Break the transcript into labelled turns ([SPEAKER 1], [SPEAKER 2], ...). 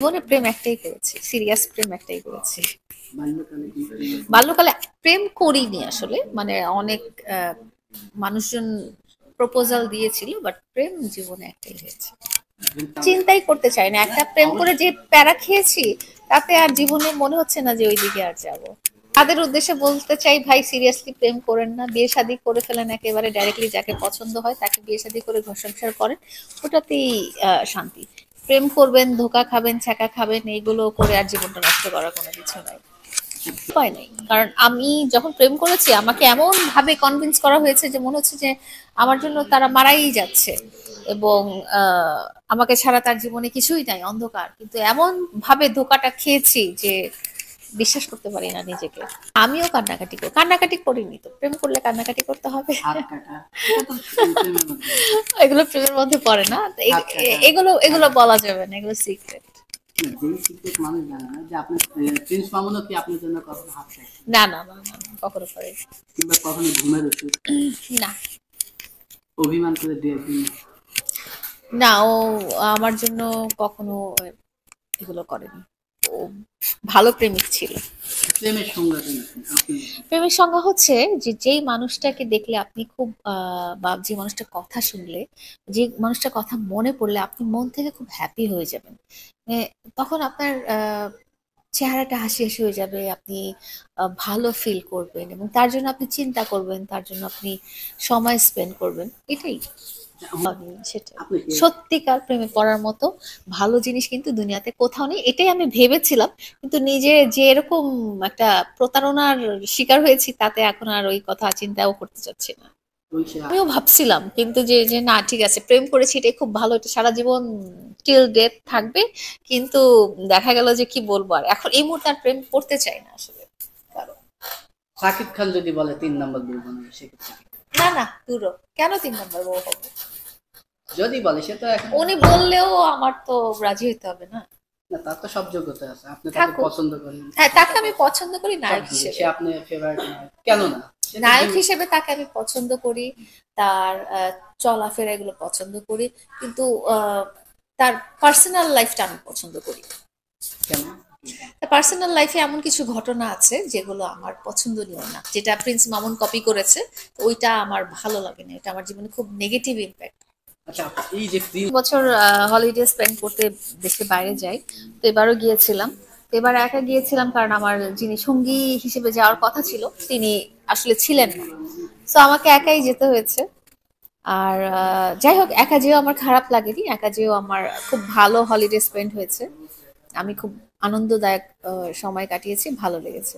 [SPEAKER 1] জীবনে প্রেম একটাই করেছি, সিরিয়াস প্রেম একটাই করেছি।
[SPEAKER 2] বাল্যকালে কি প্রেম হয়েছিল?
[SPEAKER 1] বাল্যকালে প্রেম করিনি আসলে, মানে অনেক মানুষজন প্রপোজাল দিয়েছিল, বাট প্রেম জীবনে একটাই হয়েছে। চিন্তাই করতে চাই না, একটা প্রেম করে যে প্যারা খেয়েছি তাতে আর জীবনে মনে হচ্ছে না যে ওই দিকে আর যাব। তাদের উদ্দেশ্যে বলতে চাই, ভাই সিরিয়াসলি প্রেম করেন না, বিয়ে শাদী করে ফেলেন একেবারে ডাইরেক্টলি, যাকে পছন্দ হয় তাকে বিয়ে শাদী করে ঘর সংসার করেন, ওটাতেই শান্তি। প্রেম করবেন, ধোকা খাবেন, ছ্যাঁকা খাবেন, এইগুলো করে আর জীবনটা নষ্ট করার কোনো কিছু নাই, উপায় নেই। কারণ আমি যখন প্রেম করেছি আমাকে এমন ভাবে কনভিন্স করা হয়েছে যে মনে হচ্ছে যে আমার জন্য তারা মারাই যাচ্ছে, এবং আহ, আমাকে ছাড়া তার জীবনে কিছুই নাই, অন্ধকার। কিন্তু এমন ভাবে ধোকাটা খেয়েছি যে বিশ্বাস করতে পারি না নিজেকে। আমিও কান্নাকাটি করি, কান্নাকাটি করিনি তো, প্রেম করলে কান্নাকাটি করতে হবে?
[SPEAKER 2] হাত কাটা, এটা তো প্রেমের মধ্যে আছে।
[SPEAKER 1] এগুলো প্রেমের মধ্যে পড়ে না তো,
[SPEAKER 2] হাত কাটা,
[SPEAKER 1] এগুলো
[SPEAKER 2] হাত
[SPEAKER 1] এগুলো বলা যাবে না, এগুলো সিক্রেট।
[SPEAKER 2] না, যেই সিক্রেট মানুষ জানে না যে আপনি প্রিন্স মামুনও কি আপনার জন্য কখনো হাত কাটছে?
[SPEAKER 1] না না না না, কখনো করে
[SPEAKER 2] কিংবা কখনো ঘুমের ওষুধ
[SPEAKER 1] না।
[SPEAKER 2] অভিমান করে দিয়ে দিন?
[SPEAKER 1] না, ও আমার জন্য কখনো এগুলো করেনি। ও ভালো প্রেমিক ছিল।
[SPEAKER 2] প্রেমের সংজ্ঞাটা নিচ্ছেন আপনি মতে?
[SPEAKER 1] প্রেমের সংজ্ঞা হচ্ছে যে যেই মানুষটাকে দেখলে আপনি খুব বা যে মানুষটার কথা শুনলে, যে মানুষটার কথা মনে পড়লে আপনি মন থেকে খুব হ্যাপি হয়ে যাবেন। মানে তখন আপনার চেহারাটা হাসি হাসি হয়ে যাবে, আপনি ভালো ফিল করবেন এবং তার জন্য আপনি চিন্তা করবেন, তার জন্য আপনি সময় স্পেন্ড করবেন, এটাই। সেটাই
[SPEAKER 2] আপনি কি
[SPEAKER 1] সত্যিকার প্রেমে পড়ার মতো ভালো জিনিস কিন্তু দুনিয়াতে কোথাও নেই, এটাই আমি ভেবেছিলাম। কিন্তু নিজে যে এরকম একটা প্রতারণার শিকার হয়েছি, তাতে এখন আর ওই কথা চিন্তাও করতে চাচ্ছি না।
[SPEAKER 2] ওই সে
[SPEAKER 1] আমিও ভাবছিলাম কিন্তু যে যে না ঠিক আছে, প্রেম করেছি এটাই খুব ভালো, এটা সারা জীবন টিল ডেথ থাকবে। কিন্তু দেখা গেল যে কি বলবো, আর এখন এই মুহূর্তে আর প্রেম করতে চাই না আসলে কারো।
[SPEAKER 2] সাকিব খান যদি বলে ৩ নম্বর বউ বানাবে সেক্ষেত্রে কি?
[SPEAKER 1] না না, দূরও কেন 3 নম্বর বউ হবো?
[SPEAKER 2] যদি বলে সে তো এখন,
[SPEAKER 1] উনি বললেও আমার তো রাজি হইতে হবে না।
[SPEAKER 2] না তার তো সব যোগ্যতা আছে, আপনি তাকে
[SPEAKER 1] থাকুক।
[SPEAKER 2] পছন্দ করেন
[SPEAKER 1] হ্যাঁ, তাকে আমি পছন্দ করি
[SPEAKER 2] সব
[SPEAKER 1] নায়ক
[SPEAKER 2] দিকে, সে
[SPEAKER 1] হিসেবে।
[SPEAKER 2] আপনি ফেভারিট নায়ক কেন না, সে তো
[SPEAKER 1] নায়ক হিসেবে তাকে আমি পছন্দ করি, তার চলাফেরা এগুলো পছন্দ করি। কিন্তু আহ, তার পার্সোনাল লাইফটা আমি পছন্দ করি।
[SPEAKER 2] কেন?
[SPEAKER 1] তার পার্সোনাল লাইফে এমন কিছু ঘটনা আছে যেগুলো আমার পছন্দনীয় না, যেটা প্রিন্স মামুন কপি করেছে, তো ওইটা আমার ভালো লাগে না, এটা আমার জীবনে খুব নেগেটিভ ইম্প্যাক্ট।
[SPEAKER 2] আচ্ছা, এই যে প্রিন্স,
[SPEAKER 1] বছর হলিডে স্পেন্ড করতে দেশের বাইরে যাই, তো এবারও গিয়েছিলাম। তো এবার একা গিয়েছিলাম কারণ আমার যিনি সঙ্গী হিসেবে যাওয়ার কথা ছিল তিনি আসলে ছিলেন না, তো আমাকে একাই যেতে হয়েছে। আর যাই হোক, একা যেও আমার খারাপ লাগেনি, একা যেও আমার খুব ভালো হলিডে স্পেন্ড হয়েছে। আমি খুব আনন্দদায়ক সময় কাটিয়েছি, ভালো লেগেছে।